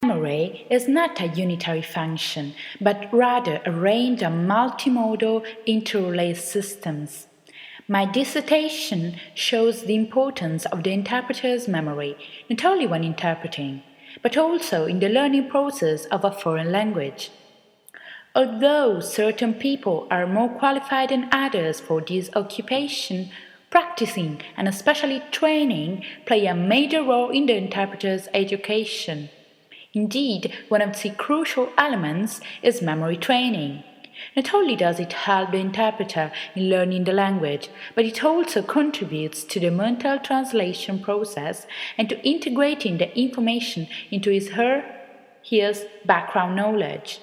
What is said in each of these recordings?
Memory is not a unitary function, but rather a range of multimodal interrelated systems. My dissertation shows the importance of the interpreter's memory, not only when interpreting, but also in the learning process of a foreign language. Although certain people are more qualified than others for this occupation, practicing and especially training play a major role in the interpreter's education. Indeed, one of the crucial elements is memory training. Not only does it help the interpreter in learning the language, but it also contributes to the mental translation process and to integrating the information into his background knowledge.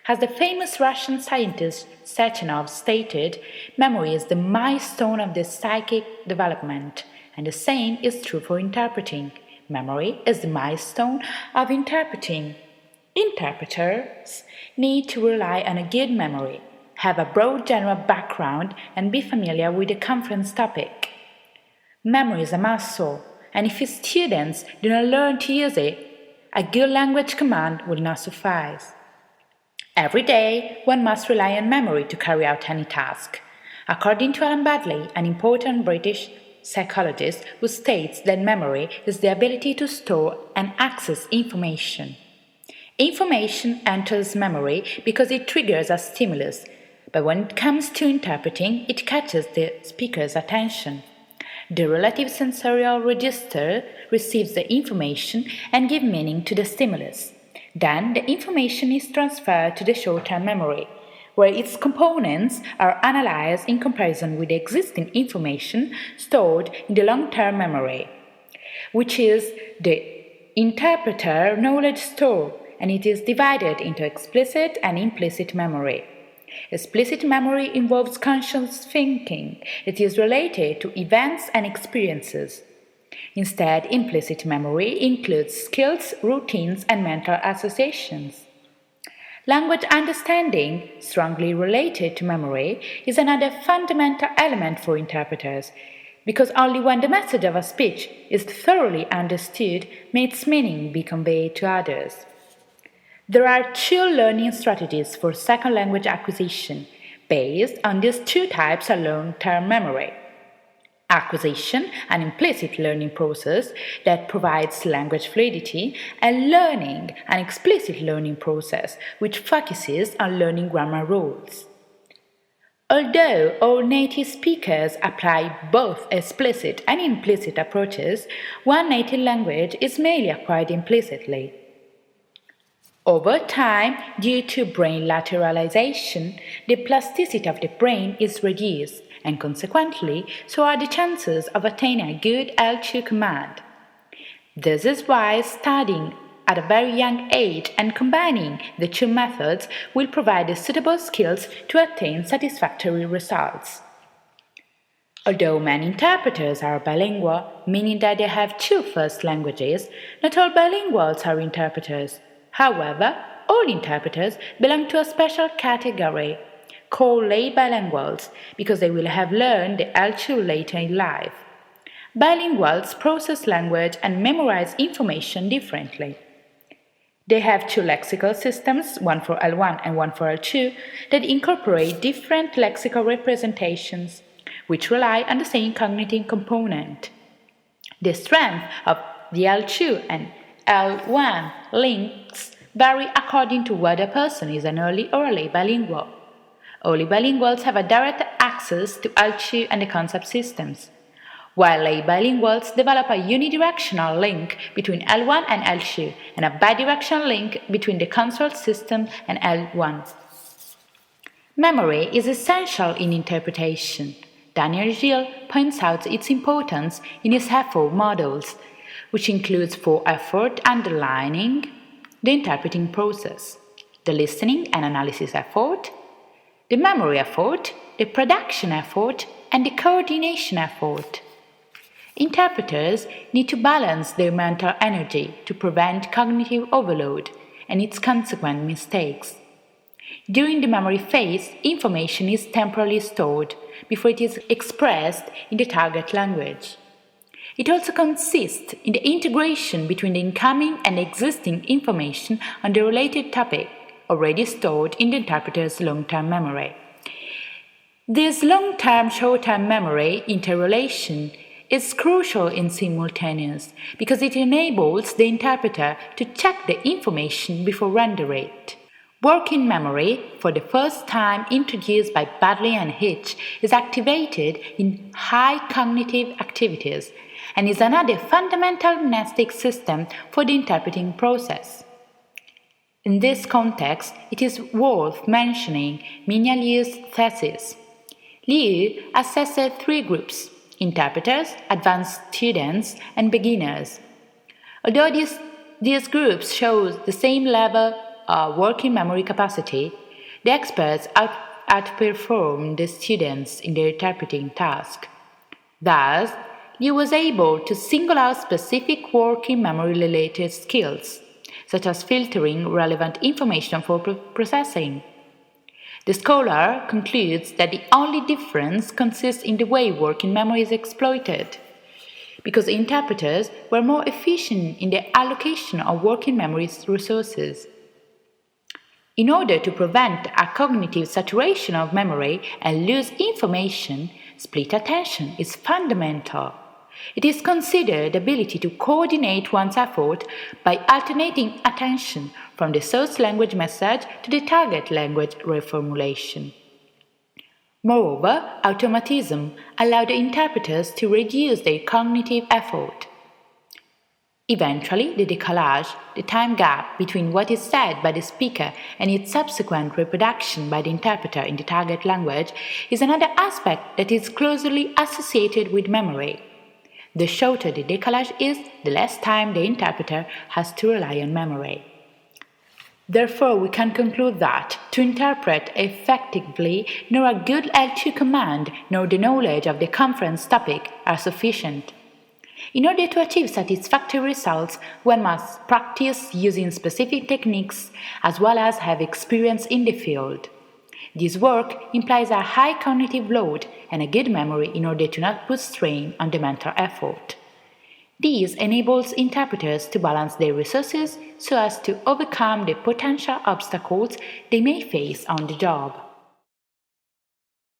As the famous Russian scientist Sechenov stated, memory is the milestone of the psychic development, and the same is true for interpreting. Memory is the milestone of interpreting. Interpreters need to rely on a good memory, have a broad general background, and be familiar with the conference topic. Memory is a muscle, and if students do not learn to use it, a good language command will not suffice. Every day, one must rely on memory to carry out any task. According to Alan Baddeley, an important British psychologist who states that memory is the ability to store and access information. Information enters memory because it triggers a stimulus, but when it comes to interpreting, it catches the speaker's attention. The relative sensorial register receives the information and gives meaning to the stimulus. Then the information is transferred to the short-term memory, where its components are analyzed in comparison with the existing information stored in the long-term memory, which is the interpreter knowledge store, and it is divided into explicit and implicit memory. Explicit memory involves conscious thinking. It is related to events and experiences. Instead, implicit memory includes skills, routines, and mental associations. Language understanding, strongly related to memory, is another fundamental element for interpreters, because only when the message of a speech is thoroughly understood may its meaning be conveyed to others. There are two learning strategies for second language acquisition, based on these two types of long-term memory. Acquisition, an implicit learning process that provides language fluidity, and learning, an explicit learning process which focuses on learning grammar rules. Although all native speakers apply both explicit and implicit approaches, one native language is mainly acquired implicitly. Over time, due to brain lateralization, the plasticity of the brain is reduced, and consequently, so are the chances of attaining a good L2 command. This is why studying at a very young age and combining the two methods will provide the suitable skills to attain satisfactory results. Although many interpreters are bilingual, meaning that they have two first languages, not all bilinguals are interpreters. However, all interpreters belong to a special category called lay bilinguals because they will have learned the L2 later in life. Bilinguals process language and memorize information differently. They have two lexical systems, one for L1 and one for L2, that incorporate different lexical representations, which rely on the same cognitive component. The strength of the L2 and L1 links vary according to whether a person is an early or a late bilingual. Early bilinguals have a direct access to L2 and the concept systems, while late bilinguals develop a unidirectional link between L1 and L2 and a bidirectional link between the consult system and L1. Memory is essential in interpretation. Daniel Gilles points out its importance in his effort models, which includes 4 effort underlining the interpreting process: the listening and analysis effort, the memory effort, the production effort, and the coordination effort. Interpreters need to balance their mental energy to prevent cognitive overload and its consequent mistakes. During the memory phase, information is temporarily stored before it is expressed in the target language. It also consists in the integration between the incoming and existing information on the related topic, already stored in the interpreter's long-term memory. This long-term, short-term memory interrelation is crucial in simultaneous because it enables the interpreter to check the information before rendering it. Working memory, for the first time introduced by Baddeley and Hitch, is activated in high cognitive activities and is another fundamental nesting system for the interpreting process. In this context, it is worth mentioning Minya Liu's thesis. Liu assessed three groups: interpreters, advanced students, and beginners. Although these groups show the same level of working memory capacity, the experts outperformed the students in their interpreting task. Thus, Liu was able to single out specific working memory-related skills, such as filtering relevant information for processing. The scholar concludes that the only difference consists in the way working memory is exploited, because interpreters were more efficient in the allocation of working memory resources. In order to prevent a cognitive saturation of memory and lose information, split attention is fundamental. It is considered the ability to coordinate one's effort by alternating attention from the source language message to the target language reformulation. Moreover, automatism allowed the interpreters to reduce their cognitive effort. Eventually, the décalage, the time gap between what is said by the speaker and its subsequent reproduction by the interpreter in the target language, is another aspect that is closely associated with memory. The shorter the décalage is, the less time the interpreter has to rely on memory. Therefore, we can conclude that, to interpret effectively, nor a good L2 command nor the knowledge of the conference topic are sufficient. In order to achieve satisfactory results, one must practice using specific techniques as well as have experience in the field. This work implies a high cognitive load and a good memory in order to not put strain on the mental effort. This enables interpreters to balance their resources so as to overcome the potential obstacles they may face on the job.